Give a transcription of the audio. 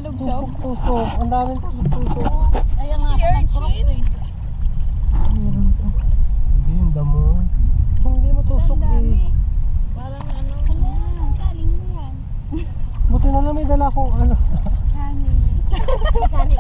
Talubsaw. Tusok. Ang daming tusok. Ayan nga, Si nag-crop Urchin? eh. Meron pa. Hindi, yung damo. Hindi mo tusok Ang dami. eh. Parang ano. Hala, saan galing mo yan? Buti na lang may dala kong ano. Honey. Kani